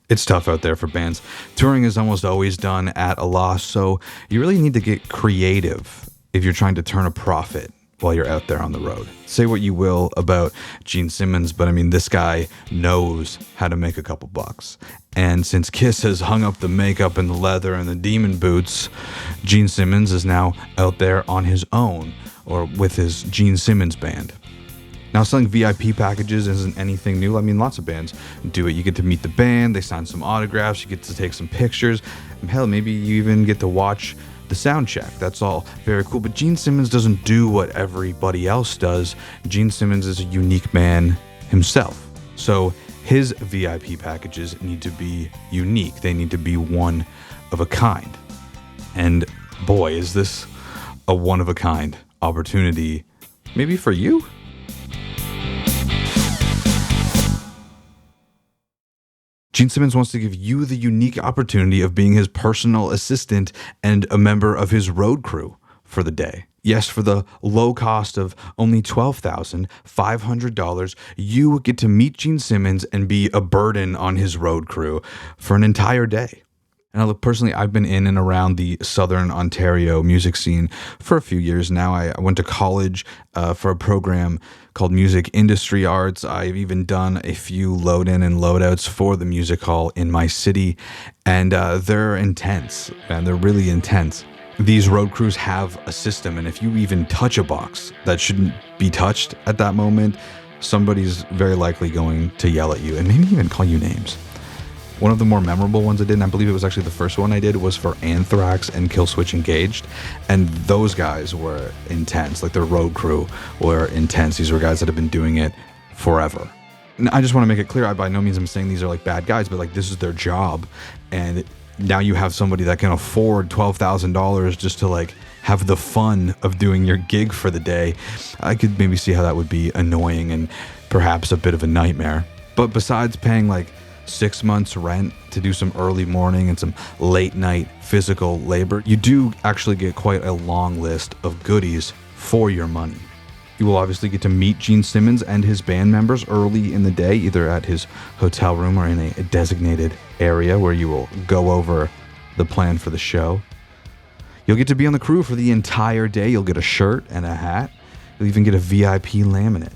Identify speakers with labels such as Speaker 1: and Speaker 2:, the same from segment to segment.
Speaker 1: It's tough out there for bands. Touring is almost always done at a loss, so you really need to get creative if you're trying to turn a profit while you're out there on the road. Say what you will about Gene Simmons, but I mean, this guy knows how to make a couple bucks. And since Kiss has hung up the makeup and the leather and the demon boots, Gene Simmons is now out there on his own, or with his Gene Simmons band. Now, selling VIP packages isn't anything new. I mean, lots of bands do it. You get to meet the band, they sign some autographs, you get to take some pictures, and hell, maybe you even get to watch the sound check. That's all very cool. But Gene Simmons doesn't do what everybody else does. Gene Simmons is a unique man himself. So his VIP packages need to be unique. They need to be one of a kind. And boy, is this a one of a kind opportunity, maybe for you? Gene Simmons wants to give you the unique opportunity of being his personal assistant and a member of his road crew for the day. Yes, for the low cost of only $12,500, you get to meet Gene Simmons and be a burden on his road crew for an entire day. And look, personally, I've been in and around the Southern Ontario music scene for a few years now. I went to college for a program called Music Industry Arts. I've even done a few load-in and load-outs for the music hall in my city, and they're intense, and they're really intense. These road crews have a system, and if you even touch a box that shouldn't be touched at that moment, somebody's very likely going to yell at you and maybe even call you names. One of the more memorable ones I did, and I believe it was actually the first one I did, was for Anthrax and Killswitch Engaged. And those guys were intense. Like, their road crew were intense. These were guys that have been doing it forever. And I just want to make it clear, I by no means am saying these are like bad guys, but like, this is their job. And now you have somebody that can afford $12,000 just to like have the fun of doing your gig for the day. I could maybe see how that would be annoying and perhaps a bit of a nightmare. But besides paying like 6 months rent to do some early morning and some late night physical labor, you do actually get quite a long list of goodies for your money. You will obviously get to meet Gene Simmons and his band members early in the day, either at his hotel room or in a designated area where you will go over the plan for the show. You'll get to be on the crew for the entire day. You'll get a shirt and a hat. You'll even get a VIP laminate.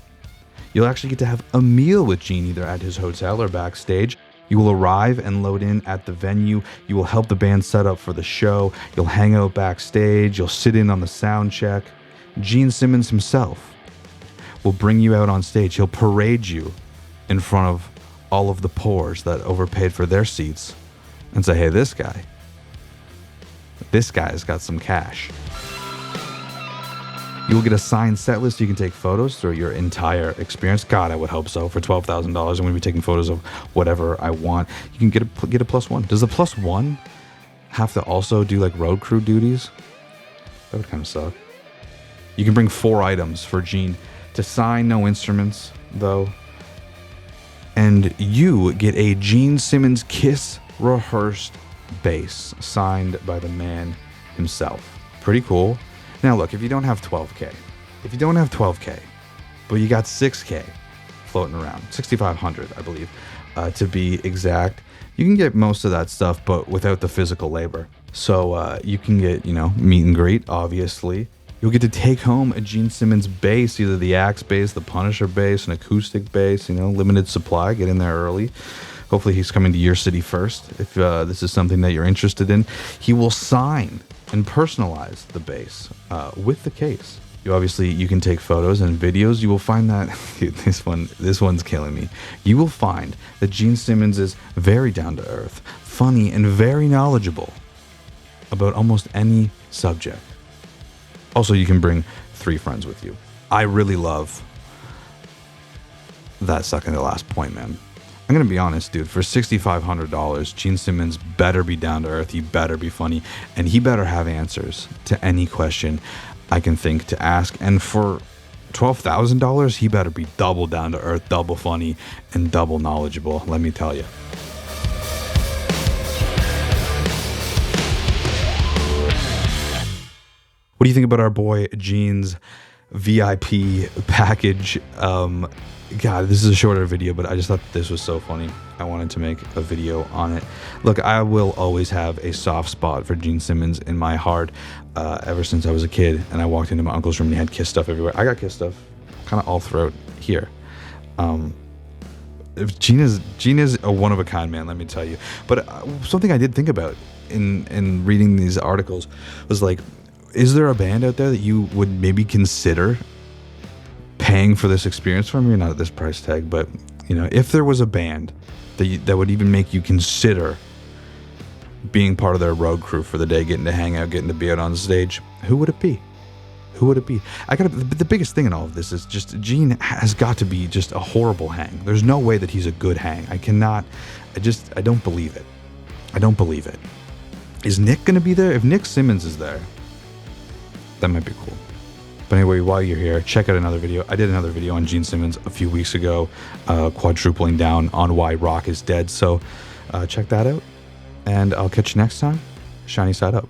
Speaker 1: You'll actually get to have a meal with Gene, either at his hotel or backstage. You will arrive and load in at the venue. You will help the band set up for the show. You'll hang out backstage. You'll sit in on the sound check. Gene Simmons himself will bring you out on stage. He'll parade you in front of all of the poors that overpaid for their seats and say, hey, this guy's got some cash. You will get a signed set list so you can take photos through your entire experience. God, I would hope so. For $12,000, I'm going to be taking photos of whatever I want. You can get a plus one. Does the plus one have to also do like road crew duties? That would kind of suck. You can bring 4 items for Gene to sign, no instruments though. And you get a Gene Simmons Kiss rehearsed bass signed by the man himself. Pretty cool. Now look, if you don't have 12K, but you got 6K floating around, 6,500, I believe, to be exact, you can get most of that stuff, but without the physical labor. So you can get, meet and greet, obviously. You'll get to take home a Gene Simmons bass, either the Axe bass, the Punisher bass, an acoustic bass, limited supply, get in there early. Hopefully he's coming to your city first. If this is something that you're interested in, he will sign and personalize the bass with the case. You can take photos and videos. You will find that, dude, this one's killing me. You will find that Gene Simmons is very down to earth, funny, and very knowledgeable about almost any subject. Also, you can bring 3 friends with you. I really love that second to last point, man. I'm going to be honest, dude. For $6,500, Gene Simmons better be down to earth. He better be funny. And he better have answers to any question I can think to ask. And for $12,000, he better be double down to earth, double funny, and double knowledgeable. Let me tell you. What do you think about our boy Gene's VIP package. God, this is a shorter video, but I just thought this was so funny. I wanted to make a video on it. Look, I will always have a soft spot for Gene Simmons in my heart, ever since I was a kid and I walked into my uncle's room and he had Kiss stuff everywhere. I got Kiss stuff kind of all throughout here. Gene is a one of a kind, man, let me tell you. But something I did think about in reading these articles was like, is there a band out there that you would maybe consider paying for this experience for? Maybe not at this price tag, but you know, if there was a band that would even make you consider being part of their road crew for the day, getting to hang out, getting to be out on stage, who would it be? Who would it be? The biggest thing in all of this is just Gene has got to be just a horrible hang. There's no way that he's a good hang. I don't believe it. I don't believe it. Is Nick going to be there? If Nick Simmons is there, that might be cool. But anyway, while you're here, check out another video. I did another video on Gene Simmons a few weeks ago, quadrupling down on why rock is dead. So check that out, and I'll catch you next time. Shiny side up.